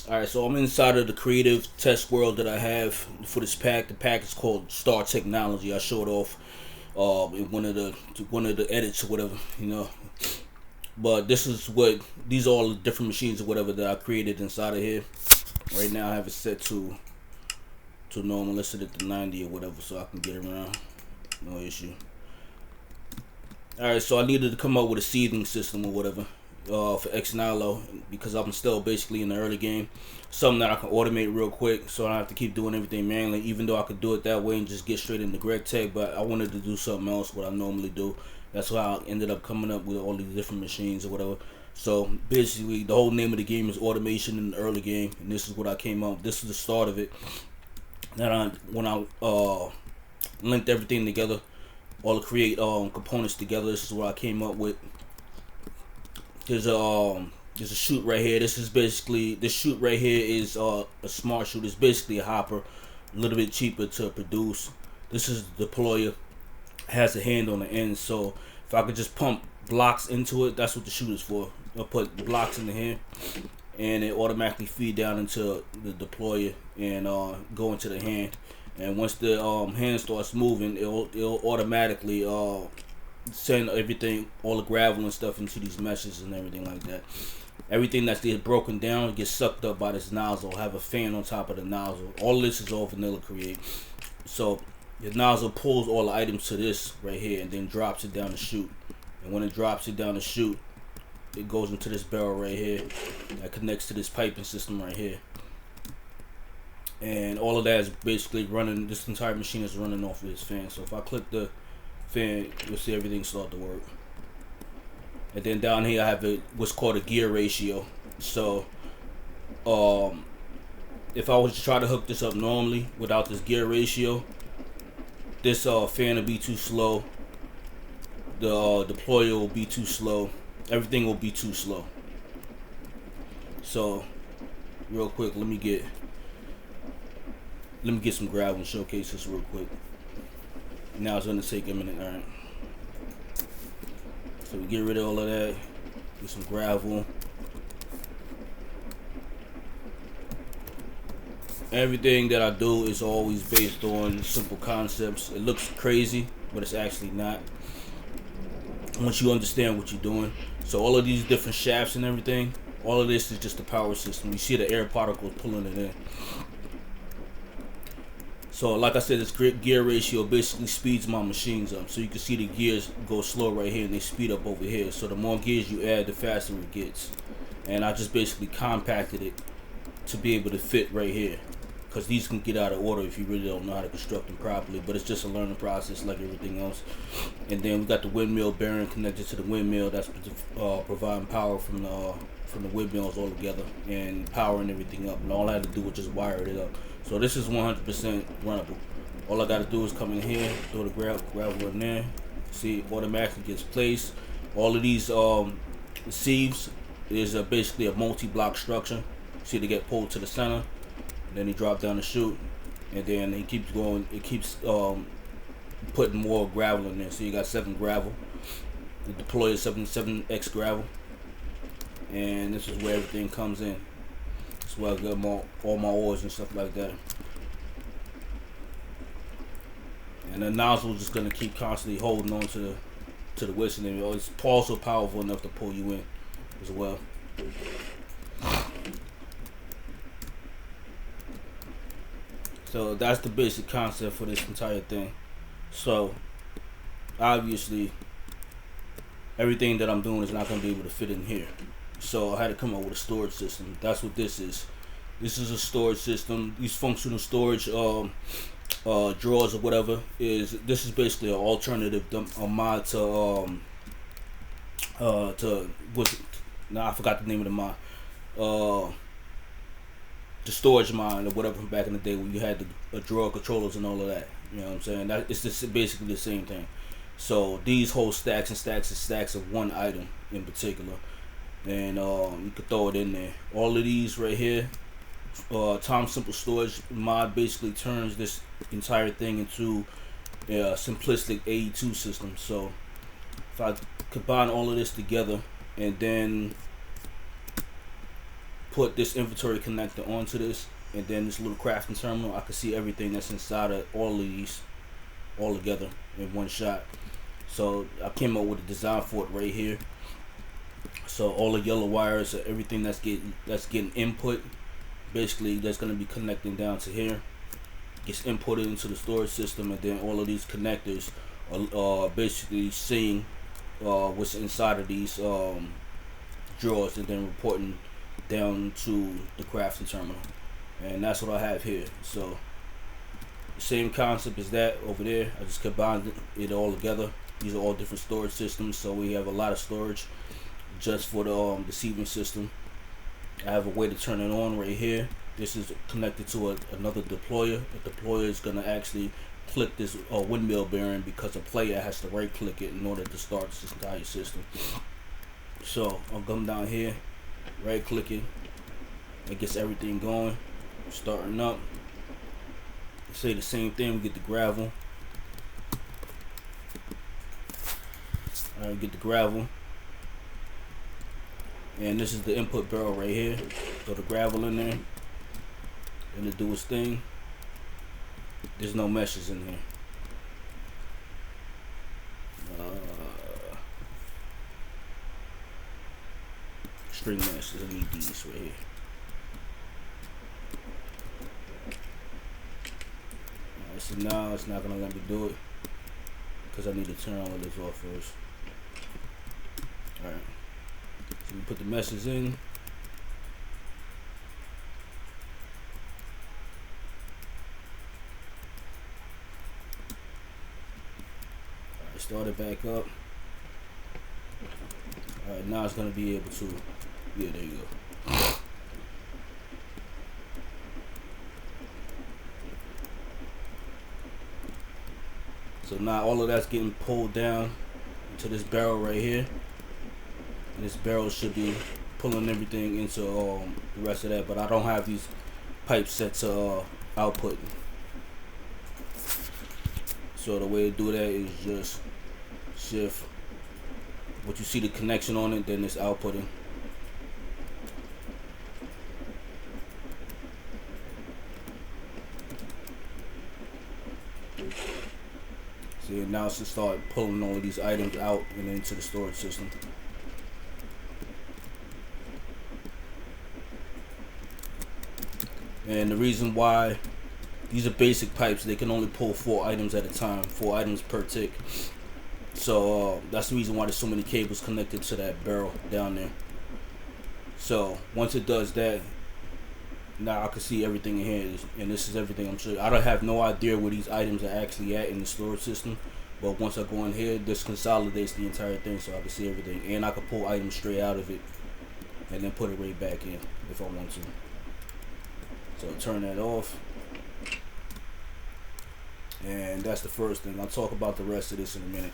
Alright, so I'm inside of the creative test world that I have for this pack. The pack is called Star Technology. I showed off in one of the edits or whatever, you know. But this is what these are all the different machines or whatever that I created inside of here. Right now I have it set to normal. Let's set it to 90 or whatever so I can get around. No issue. Alright, so I needed to come up with a seeding system or whatever for Xnalo because I'm still basically in the early game. Something that I can automate real quick so I don't have to keep doing everything manually, even though I could do it that way and just get straight into GregTech, but I wanted to do something else what I normally do. That's why I ended up coming up with all these different machines or whatever. So basically the whole name of the game is automation in the early game, and this is what I came up with. This is the start of it. When I linked everything together, all the create components together, this is what I came up with. There's a chute right here. This chute right here is a smart chute. It's basically a hopper, a little bit cheaper to produce. This is the deployer, has a hand on the end, so if I could just pump blocks into it, that's what the chute is for. I'll put blocks in the hand and it automatically feed down into the deployer and go into the hand. And once the hand starts moving, it'll automatically send everything, all the gravel and stuff into these meshes and everything like that. Everything that's broken down gets sucked up by this nozzle. Have a fan on top of the nozzle. All of this is all vanilla create. So the nozzle pulls all the items to this right here and then drops it down the chute. And when it drops it down the chute, it goes into this barrel right here that connects to this piping system right here. And all of that is basically running, this entire machine is running off of this fan. So if I click the fan, you'll see everything start to work. And then down here I have what's called a gear ratio. So if I was to try to hook this up normally without this gear ratio, this fan will be too slow, the deployer will be too slow, everything will be too slow. So real quick, let me get some gravel and showcase this real quick. Now it's gonna take a minute. Alright, so we get rid of all of that, get some gravel. Everything that I do is always based on simple concepts. It looks crazy, but it's actually not once you understand what you're doing. So all of these different shafts and everything, all of this is just the power system. You see the air particles pulling it in. So like I said, this gear ratio basically speeds my machines up. So you can see the gears go slow right here and they speed up over here. So the more gears you add, the faster it gets. And I just basically compacted it to be able to fit right here, because these can get out of order if you really don't know how to construct them properly. But it's just a learning process like everything else. And then we got the windmill bearing connected to the windmill. That's providing power from the windmills all together and powering everything up. And all I had to do was just wire it up. So this is 100% runnable. All I got to do is come in here, throw the gravel in there. See, it automatically gets placed. All of these sieves is basically a multi-block structure. See, they get pulled to the center, and then he drop down the chute, and then he keeps going. It keeps putting more gravel in there. So you got 7 gravel. The deployer is 7x gravel, and this is where everything comes in. That's where I get all my ores and stuff like that. And the nozzle is just gonna keep constantly holding on to the whistle, and it's also powerful enough to pull you in as well. So that's the basic concept for this entire thing. So obviously everything that I'm doing is not going to be able to fit in here. So I had to come up with a storage system. That's what this is. This is a storage system. These functional storage drawers or whatever this is basically an alternative mod to I forgot the name of the mod. The storage mod or whatever from back in the day when you had the drawer controllers and all of that. You know what I'm saying? That it's just basically the same thing. So these hold stacks and stacks and stacks of one item in particular, and you can throw it in there. All of these right here, Tom Simple Storage mod basically turns this entire thing into a simplistic AE2 system. So if I combine all of this together and then put this inventory connector onto this, and then this little crafting terminal, I can see everything that's inside of all of these all together in one shot. So I came up with a design for it right here. So all the yellow wires, everything that's getting input, basically that's going to be connecting down to here, gets inputted into the storage system, and then all of these connectors are basically seeing what's inside of these drawers, and then reporting down to the crafting terminal. And that's what I have here. So the same concept as that over there. I just combined it all together. These are all different storage systems, so we have a lot of storage just for the deceiving system. I have a way to turn it on right here. This is connected to another deployer. The deployer is going to actually click this windmill bearing, because a player has to right click it in order to start this entire system. So I'll come down here, right clicking, it gets everything going, starting up. Say the same thing, we get the gravel. Alright, get the gravel. And this is the input barrel right here. Throw the gravel in there, and to do its thing. There's no meshes in here. String meshes, I need these right here. Alright, so now it's not gonna let me do it because I need to turn all of this off first. Alright. So we put the meshes in. Alright, start it back up. Alright, now it's gonna be able to, yeah, there you go. So now all of that's getting pulled down into this barrel right here. And this barrel should be pulling everything into the rest of that, but I don't have these pipes set to output. So the way to do that is just shift what you see the connection on it, then it's outputting. See, now it's to start pulling all of these items out and into the storage system. And the reason why these are basic pipes, they can only pull 4 items at a time, 4 items per tick. So that's the reason why there's so many cables connected to that barrel down there. So once it does that, now I can see everything in here, and this is everything I'm showing. I don't have no idea where these items are actually at in the storage system, but once I go in here, this consolidates the entire thing, so I can see everything, and I can pull items straight out of it and then put it right back in if I want to. So turn that off, and that's the first thing. I'll talk about the rest of this in a minute.